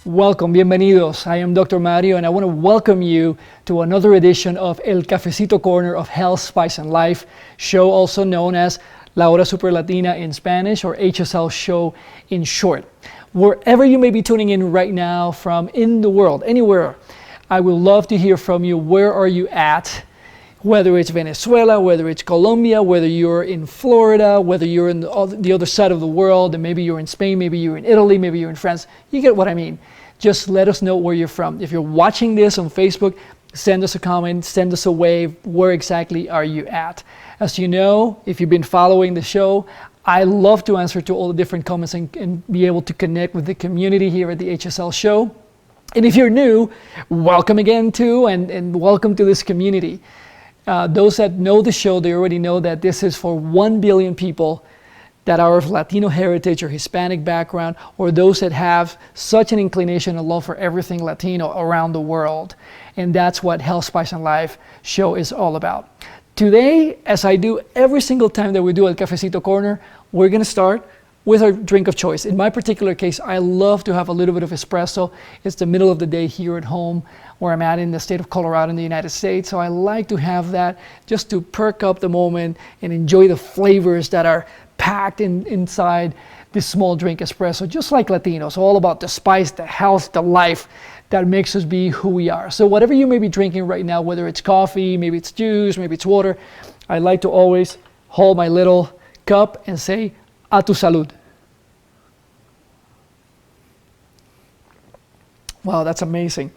Welcome, bienvenidos. I am Dr. Mario and I want to welcome you to another edition of El Cafecito Corner of Health, Spice, and Life show, also known as La Hora Super Latina in Spanish, or HSL show in short. Wherever you may be tuning in right now from in the world, anywhere, I would love to hear from you. Where are you at? Whether it's Venezuela, whether it's Colombia, whether you're in Florida, whether you're in the other side of the world, and maybe you're in Spain, maybe you're in Italy, maybe you're in France. You get what I mean. Just let us know where you're from. If you're watching this on Facebook, send us a comment, send us a wave. Where exactly are you at? As you know, if you've been following the show, I love to answer to all the different comments and be able to connect with the community here at the HSL show. And if you're new, welcome again too, and welcome to this community. Those that know the show, they already know that this is for 1 billion people that are of Latino heritage or Hispanic background, or those that have such an inclination and love for everything Latino around the world. And that's what Health, Spice, and Life show is all about. Today, as I do every single time that we do El Cafecito Corner, we're gonna start with our drink of choice. In my particular case, I love to have a little bit of espresso. It's the middle of the day here at home where I'm at in the state of Colorado in the United States. So I like to have that just to perk up the moment and enjoy the flavors that are packed inside this small drink espresso, just like Latinos, all about the spice, the health, the life that makes us be who we are. So whatever you may be drinking right now, whether it's coffee, maybe it's juice, maybe it's water, I like to always hold my little cup and say, a tu salud. Wow, that's amazing.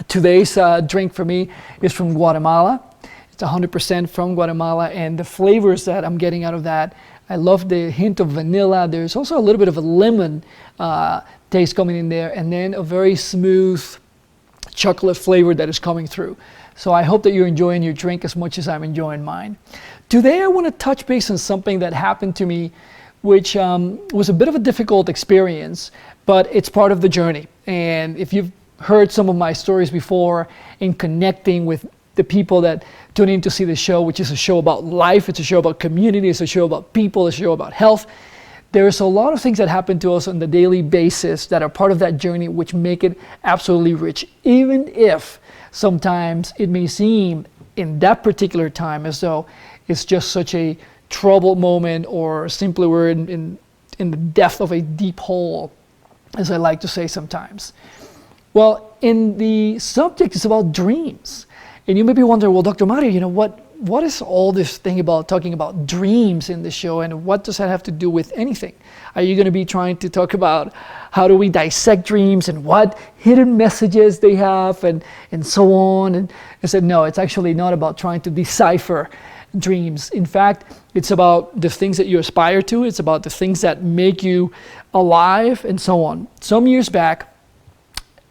Today's drink for me is from Guatemala. It's 100% from Guatemala, and the flavors that I'm getting out of that, I love the hint of vanilla. There's also a little bit of a lemon taste coming in there, and then a very smooth chocolate flavor that is coming through. So I hope that you're enjoying your drink as much as I'm enjoying mine. Today I want to touch base on something that happened to me, which was a bit of a difficult experience, but it's part of the journey. And if you've heard some of my stories before in connecting with the people that tune in to see the show, which is a show about life, it's a show about community, it's a show about people, it's a show about health. There's a lot of things that happen to us on the daily basis that are part of that journey, which make it absolutely rich, even if sometimes it may seem in that particular time as though it's just such a troubled moment, or simply we're in the depth of a deep hole, as I like to say sometimes. Well, in the subject is about dreams. And you may be wondering, well, Dr. Mario, what is all this thing about talking about dreams in the show, and what does that have to do with anything? Are you going to be trying to talk about how do we dissect dreams and what hidden messages they have and so on? And I said, no, it's actually not about trying to decipher dreams. In fact, it's about the things that you aspire to. It's about the things that make you alive and so on. Some years back,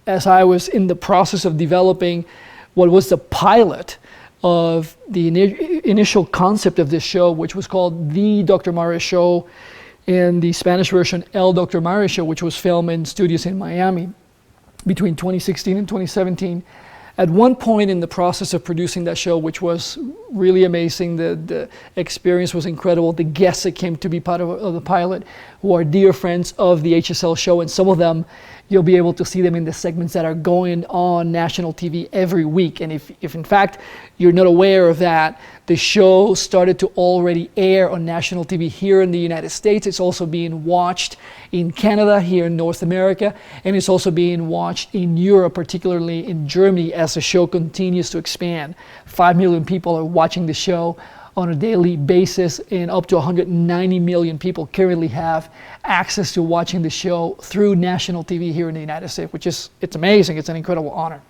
as I was in the process of developing what was the pilot of the initial concept of this show, which was called The Dr. Mario Show, and the Spanish version El Dr. Mario Show, which was filmed in studios in Miami between 2016 and 2017. At one point in the process of producing that show, which was really amazing, the experience was incredible. The guests that came to be part of the pilot, who are dear friends of the HSL show, and some of them, you'll be able to see them in the segments that are going on national TV every week. And if in fact you're not aware of that, the show started to already air on national TV here in the United States. It's also being watched in Canada, here in North America, and it's also being watched in Europe, particularly in Germany, as the show continues to expand. 5 million people are watching the show on a daily basis, and up to 190 million people currently have access to watching the show through national TV here in the United States, it's amazing. It's an incredible honor.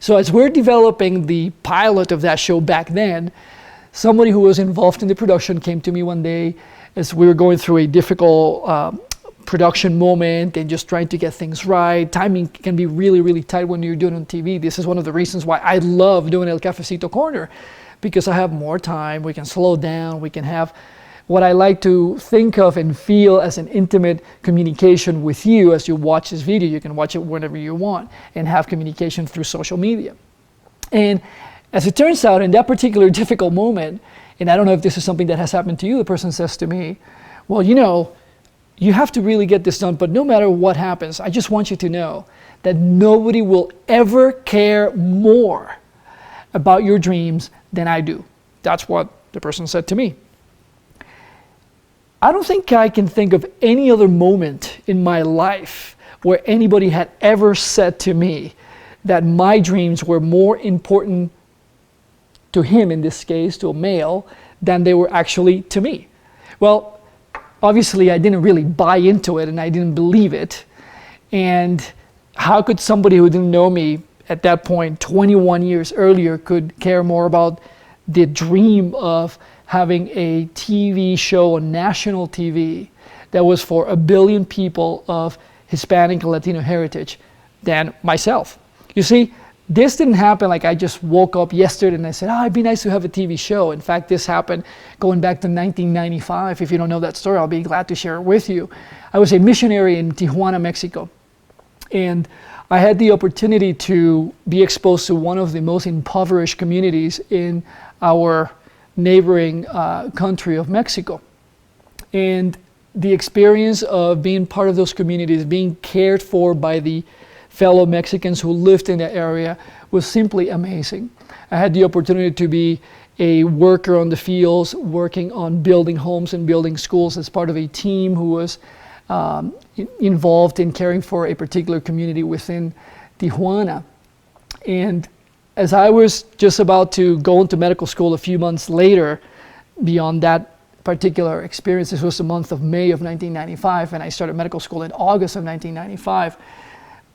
So as we're developing the pilot of that show back then, somebody who was involved in the production came to me one day as we were going through a difficult production moment and just trying to get things right. Timing can be really, really tight when you're doing it on TV. This is one of the reasons why I love doing El Cafecito Corner, because I have more time, we can slow down, we can have what I like to think of and feel as an intimate communication with you as you watch this video. You can watch it whenever you want and have communication through social media. And as it turns out, in that particular difficult moment, and I don't know if this is something that has happened to you, the person says to me, well, you have to really get this done, but no matter what happens, I just want you to know that nobody will ever care more about your dreams than I do. That's what the person said to me. I don't think I can think of any other moment in my life where anybody had ever said to me that my dreams were more important to him, in this case, to a male, than they were actually to me. Well, obviously I didn't really buy into it and I didn't believe it. And how could somebody who didn't know me at that point, 21 years earlier, could care more about the dream of having a TV show on national TV that was for 1 billion people of Hispanic and Latino heritage than myself? You see, this didn't happen like I just woke up yesterday and I said, it'd be nice to have a TV show. In fact, this happened going back to 1995. If you don't know that story, I'll be glad to share it with you. I was a missionary in Tijuana, Mexico. And I had the opportunity to be exposed to one of the most impoverished communities in our neighboring country of Mexico. And the experience of being part of those communities, being cared for by the fellow Mexicans who lived in the area, was simply amazing. I had the opportunity to be a worker on the fields, working on building homes and building schools as part of a team who was involved in caring for a particular community within Tijuana. And as I was just about to go into medical school a few months later, beyond that particular experience, this was the month of May of 1995, and I started medical school in August of 1995.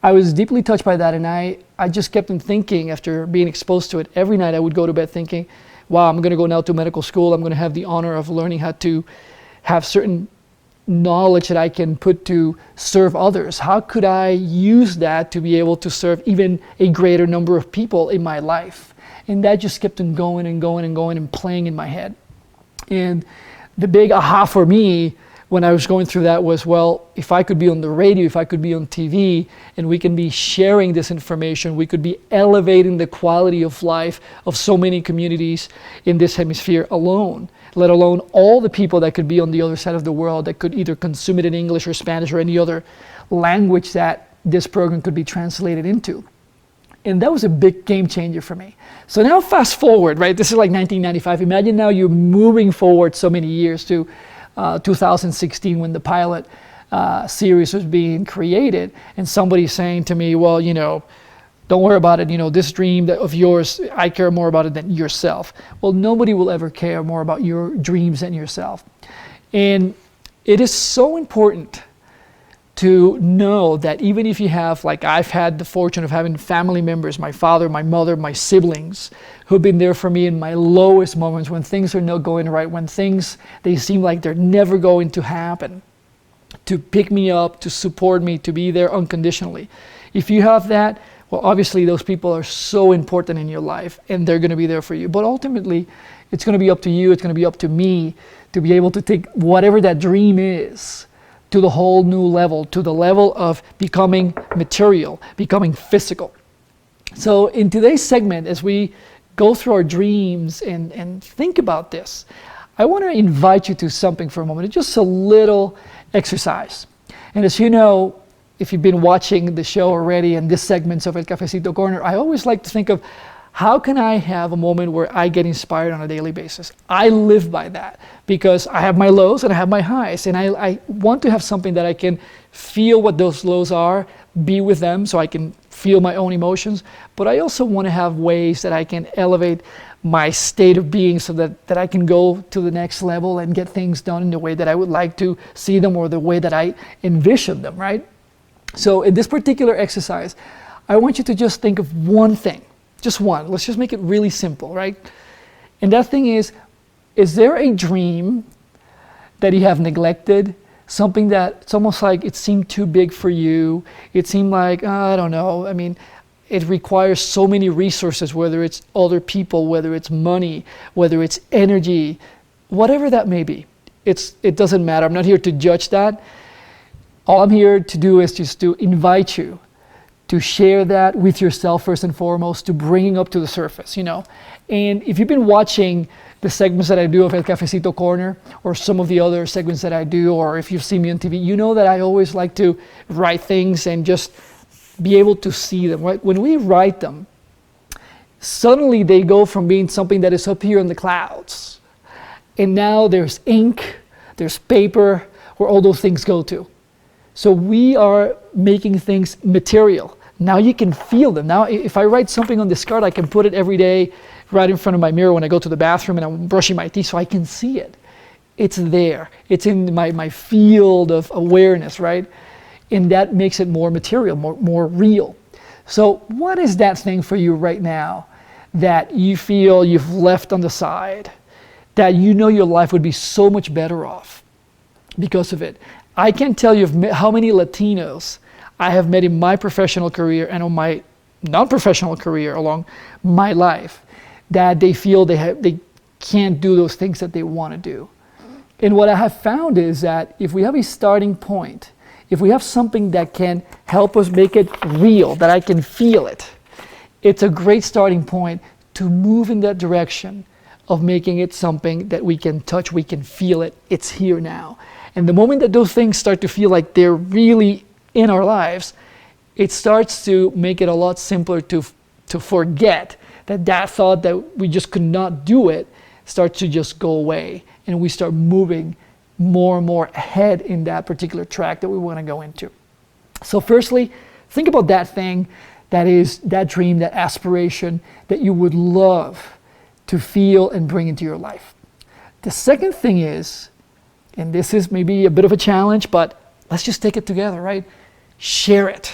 I was deeply touched by that, and I just kept on thinking, after being exposed to it, every night I would go to bed thinking, wow, I'm going to go now to medical school. I'm going to have the honor of learning how to have certain knowledge that I can put to serve others. How could I use that to be able to serve even a greater number of people in my life? And that just kept on going and going and going and playing in my head. And the big aha for me when I was going through that was, well, if I could be on the radio, if I could be on TV, and we can be sharing this information, we could be elevating the quality of life of so many communities in this hemisphere alone, let alone all the people that could be on the other side of the world that could either consume it in English or Spanish or any other language that this program could be translated into. And that was a big game changer for me. So now fast forward, right? This is like 1995. Imagine now you're moving forward so many years to 2016 when the pilot series was being created, and somebody saying to me, well, don't worry about it, this dream of yours, I care more about it than yourself. Well, nobody will ever care more about your dreams than yourself. And it is so important to know that even if you have, like I've had the fortune of having family members, my father, my mother, my siblings, who've been there for me in my lowest moments when things are not going right, when things, they seem like they're never going to happen, to pick me up, to support me, to be there unconditionally. If you have that, well, obviously those people are so important in your life and they're going to be there for you. But ultimately, it's going to be up to you, it's going to be up to me to be able to take whatever that dream is to the whole new level, to the level of becoming material, becoming physical. So in today's segment, as we go through our dreams and think about this, I want to invite you to something for a moment. It's just a little exercise. And as you know, if you've been watching the show already and this segment of El Cafecito Corner, I always like to think of how can I have a moment where I get inspired on a daily basis? I live by that because I have my lows and I have my highs, and I want to have something that I can feel what those lows are, be with them so I can feel my own emotions, but I also want to have ways that I can elevate my state of being so that I can go to the next level and get things done in the way that I would like to see them or the way that I envision them, right? So in this particular exercise, I want you to just think of one thing. Just one. Let's just make it really simple, right? And that thing is there a dream that you have neglected? Something that it's almost like it seemed too big for you. It seemed like, I don't know. I mean, it requires so many resources, whether it's other people, whether it's money, whether it's energy, whatever that may be. It doesn't matter. I'm not here to judge that. All I'm here to do is just to invite you to share that with yourself first and foremost, to bringing up to the surface, And if you've been watching the segments that I do of El Cafecito Corner, or some of the other segments that I do, or if you've seen me on TV, you know that I always like to write things and just be able to see them. Right? When we write them, suddenly they go from being something that is up here in the clouds, and now there's ink, there's paper, where all those things go to. So we are making things material. Now you can feel them. Now if I write something on this card, I can put it every day right in front of my mirror when I go to the bathroom and I'm brushing my teeth, so I can see it. It's there. It's in my field of awareness, right? And that makes it more material, more real. So what is that thing for you right now that you feel you've left on the side, that you know your life would be so much better off because of it? I can't tell you how many Latinos I have met in my professional career and on my non-professional career along my life, that they feel they can't do those things that they want to do. And what I have found is that if we have a starting point, if we have something that can help us make it real, that I can feel it, it's a great starting point to move in that direction of making it something that we can touch, we can feel it, it's here now. And the moment that those things start to feel like they're really in our lives, it starts to make it a lot simpler to forget that thought that we just could not do it starts to just go away, and we start moving more and more ahead in that particular track that we want to go into. So firstly, think about that thing that is that dream, that aspiration that you would love to feel and bring into your life. The second thing is, and this is maybe a bit of a challenge, but let's just take it together, right? Share it.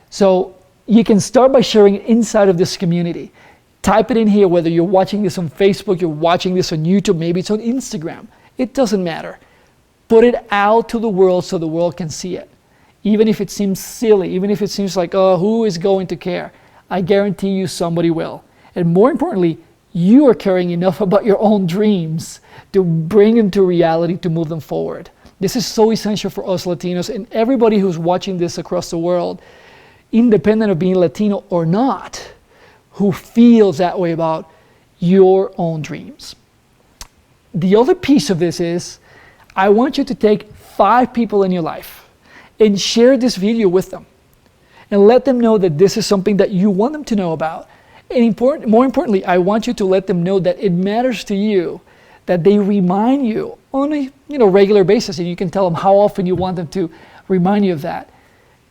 So you can start by sharing it inside of this community. Type it in here, whether you're watching this on Facebook, you're watching this on YouTube, maybe it's on Instagram. It doesn't matter. Put it out to the world so the world can see it. Even if it seems silly, even if it seems like, oh, who is going to care? I guarantee you somebody will. And more importantly, you are caring enough about your own dreams to bring them to reality, to move them forward. This is so essential for us Latinos and everybody who's watching this across the world, independent of being Latino or not, who feels that way about your own dreams. The other piece of this is, I want you to take 5 people in your life and share this video with them and let them know that this is something that you want them to know about. And more importantly, I want you to let them know that it matters to you, that they remind you on a regular basis, and you can tell them how often you want them to remind you of that,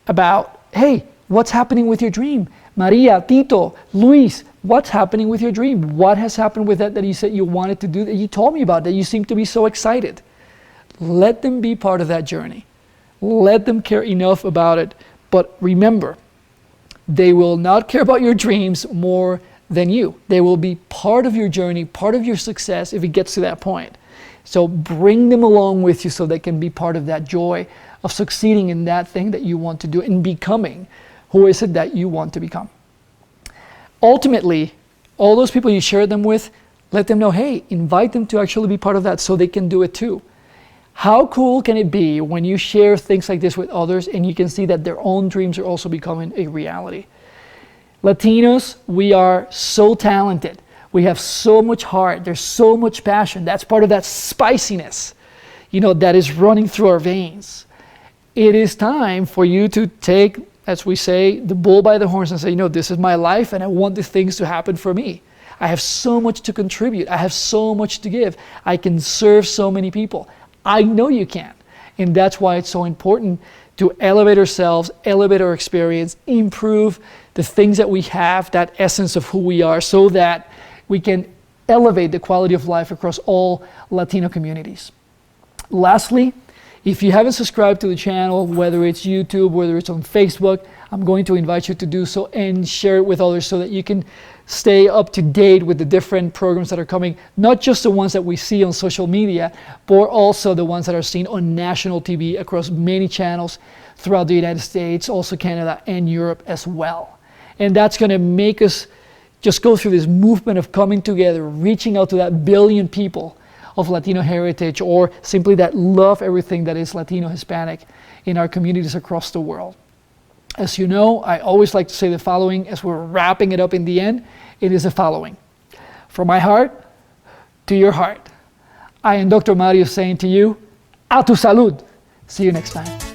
about, hey, what's happening with your dream? Maria, Tito, Luis, what's happening with your dream? What has happened with that you said you wanted to do, that you told me about, that you seem to be so excited? Let them be part of that journey. Let them care enough about it. But remember, they will not care about your dreams more than you. They will be part of your journey, part of your success if it gets to that point. So bring them along with you so they can be part of that joy of succeeding in that thing that you want to do and becoming who is it that you want to become. Ultimately, all those people you share them with, let them know, hey, invite them to actually be part of that so they can do it too. How cool can it be when you share things like this with others and you can see that their own dreams are also becoming a reality? Latinos, we are so talented. We have so much heart. There's so much passion. That's part of that spiciness, that is running through our veins. It is time for you to take, as we say, the bull by the horns and say, this is my life and I want these things to happen for me. I have so much to contribute. I have so much to give. I can serve so many people. I know you can. And that's why it's so important to elevate ourselves, elevate our experience, improve the things that we have, that essence of who we are, so that we can elevate the quality of life across all Latino communities. Lastly, if you haven't subscribed to the channel, whether it's YouTube, whether it's on Facebook, I'm going to invite you to do so and share it with others so that you can stay up to date with the different programs that are coming, not just the ones that we see on social media, but also the ones that are seen on national TV across many channels throughout the United States, also Canada and Europe as well. And that's going to make us just go through this movement of coming together, reaching out to that billion people of Latino heritage, or simply that love everything that is Latino Hispanic in our communities across the world. As you know, I always like to say the following as we're wrapping it up in the end. It is the following. From my heart, to your heart. I am Dr. Mario saying to you, a tu salud. See you next time.